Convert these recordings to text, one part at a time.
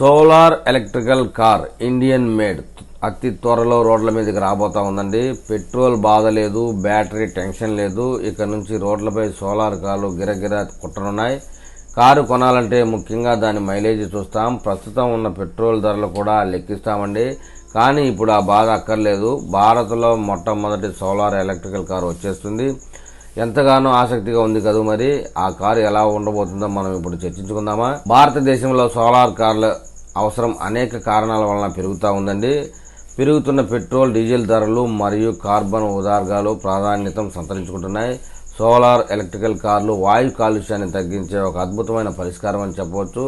Solar electrical car Indian made అతి త్వరలో రోడ్ల మీదకి రాబోతా ఉందండి. పెట్రోల్ బాధ లేదు, బ్యాటరీ టెన్షన్ లేదు. ఇక నుంచి రోడ్లపై సోలార్ కార్లు గిరగిర కుట్టనున్నాయి. కారు కొనాలంటే ముఖ్యంగా దాని మైలేజ్ చూస్తాం. ప్రస్తుతం ఉన్న పెట్రోల్ ధరలు కూడా లెక్కిస్తామండి. కానీ ఇప్పుడు ఆ బాధ అక్కర్లేదు. భారత్లో మొట్టమొదటి సోలార్ ఎలక్ట్రికల్ కారు వచ్చేస్తుంది. ఎంతగానో ఆసక్తిగా ఉంది కదా. మరి ఆ కారు ఎలా ఉండబోతుందో మనం ఇప్పుడు చర్చించుకుందామా. భారతదేశంలో సోలార్ కార్ల అవసరం అనేక కారణాల వలన పెరుగుతూ ఉందండి. పెరుగుతున్న పెట్రోల్, డీజిల్ ధరలు మరియు కార్బన్ ఉద్గారాలు ప్రాధాన్యత సంతరించుకుంటున్నాయి. సోలార్ ఎలక్ట్రికల్ కార్లు వాయు కాలుష్యాన్ని తగ్గించే ఒక అద్భుతమైన పరిష్కారం అని చెప్పవచ్చు.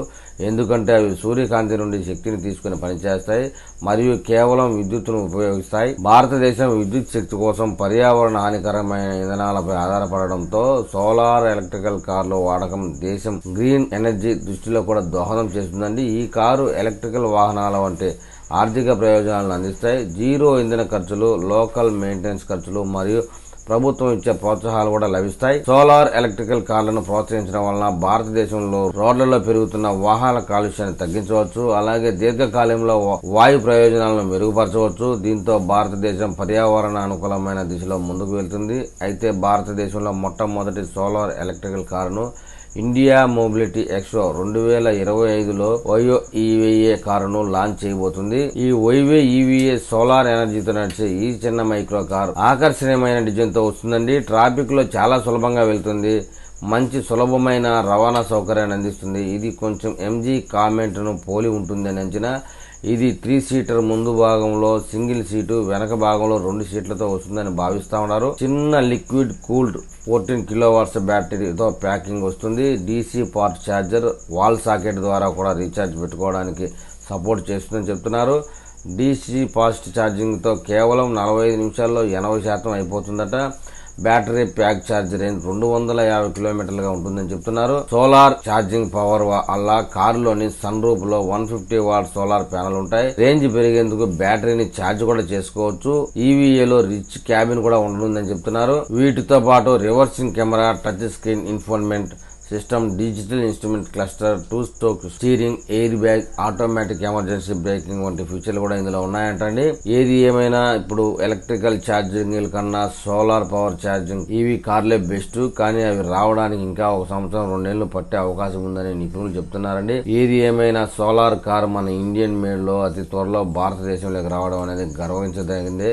ఎందుకంటే అవి సూర్యకాంతి నుండి శక్తిని తీసుకుని పనిచేస్తాయి మరియు కేవలం విద్యుత్తును ఉపయోగిస్తాయి. భారతదేశం విద్యుత్ శక్తి కోసం పర్యావరణ హానికరమైన ఇంధనాలపై ఆధారపడడంతో సోలార్ ఎలక్ట్రికల్ కార్ల వాడకం దేశం గ్రీన్ ఎనర్జీ దృష్టిలో కూడా దోహదం చేస్తుందండి. ఈ కారు ఎలక్ట్రికల్ వాహనాల వంటి ఆర్థిక ప్రయోజనాలను అందిస్తాయి. జీరో ఇంధన ఖర్చులు, లోకల్ మెయింటెనెన్స్ ఖర్చులు మరియు ప్రభుత్వం ఇచ్చే ప్రోత్సాహాలు కూడా లభిస్తాయి. సోలార్ ఎలక్ట్రికల్ కార్లను ప్రోత్సహించడం వలన భారతదేశంలో రోడ్లలో పెరుగుతున్న వాహనాల కాలుష్యాన్ని తగ్గించవచ్చు. అలాగే దీర్ఘకాలంలో వాయు ప్రయోజనాలను మెరుగుపరచవచ్చు. దీంతో భారతదేశం పర్యావరణ అనుకూలమైన దిశలో ముందుకు వెళ్తుంది. అయితే భారతదేశంలో మొట్టమొదటి సోలార్ ఎలక్ట్రికల్ కారును ఇండియా మొబిలిటీ ఎక్స్పో 2025లో వైవో ఈవీఏ కారును లాంచ్ చేయబోతుంది. ఈ వైవో ఈవీఏ సోలార్ ఎనర్జీతో నడిచే ఈ చిన్న మైక్రో కార్ ఆకర్షణీయమైన డిజైన్ తో వస్తుందండి. ట్రాఫిక్ లో చాలా సులభంగా వెళ్తుంది. మంచి సులభమైన రవాణా సౌకర్యాన్ని అందిస్తుంది. ఇది కొంచెం ఎంజీ కామెంట్ ను పోలి ఉంటుందని అంచనా. ఇది 3 సీటర్ ముందు భాగంలో సింగిల్ సీటు, వెనక భాగంలో 2 సీట్లతో వస్తుందని భావిస్తా ఉన్నారు. చిన్న లిక్విడ్ కూల్డ్ 14 కిలోవాట్స్ బ్యాటరీతో ప్యాకింగ్ వస్తుంది. డీసీ పార్ట్ ఛార్జర్, వాల్ సాకెట్ ద్వారా కూడా రీఛార్జ్ పెట్టుకోవడానికి సపోర్ట్ చేస్తుందని చెప్తున్నారు. డీసీ ఫాస్ట్ ఛార్జింగ్ తో కేవలం 45 నిమిషాల్లో 80% అయిపోతుందట. బ్యాటరీ ప్యాక్ ఛార్జ్ రేంజ్ 250 కిలోమీటర్లుగా ఉంటుందని చెప్తున్నారు. సోలార్ ఛార్జింగ్ పవర్ వల్ల కారులోని సన్ రూఫ్ లో 150 వాట్ సోలార్ ప్యానెల్ ఉంటాయి. రేంజ్ పెరిగేందుకు బ్యాటరీని ఛార్జ్ కూడా చేసుకోవచ్చు. ఈవీఏలో రిచ్ క్యాబిన్ కూడా ఉంటుందని చెప్తున్నారు. వీటితో పాటు reversing camera, touch screen infotainment system, digital instrument cluster, 2 stroke steering, air bag, automatic emergency braking వంటి ఫీచర్లు కూడా ఇందులో ఉన్నాయంటండి. ఏది ఏమైనా ఇప్పుడు ఎలక్ట్రికల్ ఛార్జింగ్ కన్నా సోలార్ పవర్ ఛార్జింగ్ ఈవీ కార్లే బెస్ట్. కానీ అవి రావడానికి ఇంకా 1 సంవత్సరం 2 నెలలు పట్టే అవకాశం ఉందని నిపుణులు చెప్తున్నారండి. ఏది ఏమైనా సోలార్ కార్ మన ఇండియన్ మేడ్ లో అతి త్వరలో భారతదేశంలోకి రావడం అనేది గర్వించదగిందే.